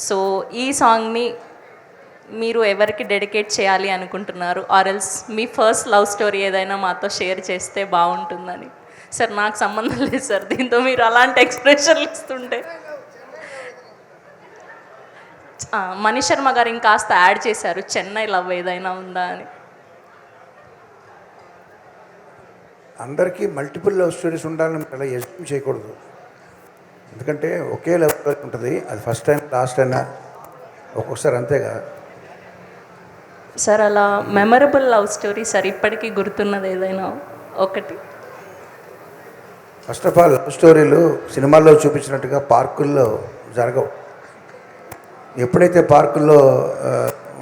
So ఈ సాంగ్ని మీరు ఎవరికి డెడికేట్ చేయాలి అనుకుంటున్నారు, or else me first love story ఏదైనా మాతో షేర్ చేస్తే బాగుంటుందని. సార్ నాకు సంబంధం లేదు సార్ దీంతో, మీరు అలాంటి ఎక్స్ప్రెషన్లు ఇస్తుంటే. మనీష్ శర్మ గారు ఇంకాస్త యాడ్ చేశారు, చెన్నై లవ్ ఏదైనా ఉందా అని. అందరికీ మల్టిపుల్ లవ్ స్టోరీస్ ఉండాలని అలా ఎస్యూమ్ చేయకూడదు. ఎందుకంటే ఒకే లవ్ స్టోరీ ఉంటుంది, అది ఫస్ట్ టైం లాస్ట్ అయినా ఒక్కొక్కసారి అంతేగా. సార్ అలా మెమరబుల్ లవ్ స్టోరీ సార్ ఇప్పటికీ గుర్తున్నది ఏదైనా ఒకటి. ఫస్ట్ ఆఫ్ ఆల్ లవ్ స్టోరీలు సినిమాల్లో చూపించినట్టుగా పార్కుల్లో జరగవు. ఎప్పుడైతే పార్కుల్లో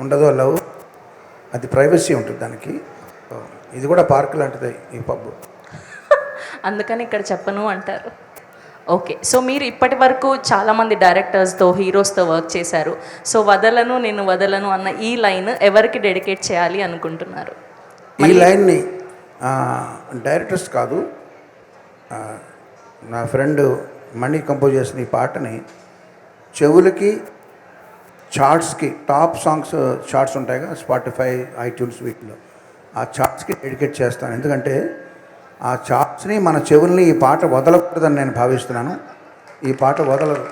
ఉండదో లవ్, అది ప్రైవసీ ఉంటుంది దానికి. ఇది కూడా పార్క్ లాంటిదే ఈ పబ్. అందుకని ఇక్కడ చెప్పను అంటారు. ఓకే, సో మీరు ఇప్పటి వరకు చాలామంది డైరెక్టర్స్తో, హీరోస్తో వర్క్ చేశారు. సో వదలను నేను వదలను అన్న ఈ లైన్ ఎవరికి డెడికేట్ చేయాలి అనుకుంటున్నారు? ఈ లైన్ని డైరెక్టర్స్ కాదు, నా ఫ్రెండ్ మణి కంపోజ్ చేసిన ఈ పాటని చెవులకి, చార్ట్స్కి, టాప్ సాంగ్స్ చార్ట్స్ ఉంటాయిగా స్పాటిఫై, ఐట్యూన్స్, వీటిలో ఆ చార్ట్స్కి డెడికేట్ చేస్తాను. ఎందుకంటే ఆ చార్ట్స్ని, మన చెవుల్ని ఈ పాట వదలకూడదని నేను భావిస్తున్నాను. ఈ పాట వదలదు.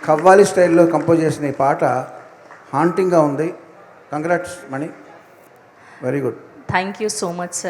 కవ్వాలి స్టైల్లో కంపోజ్ చేసిన ఈ పాట హాంటింగ్గా ఉంది. Congrats Mani, very good. Thank you so much sir.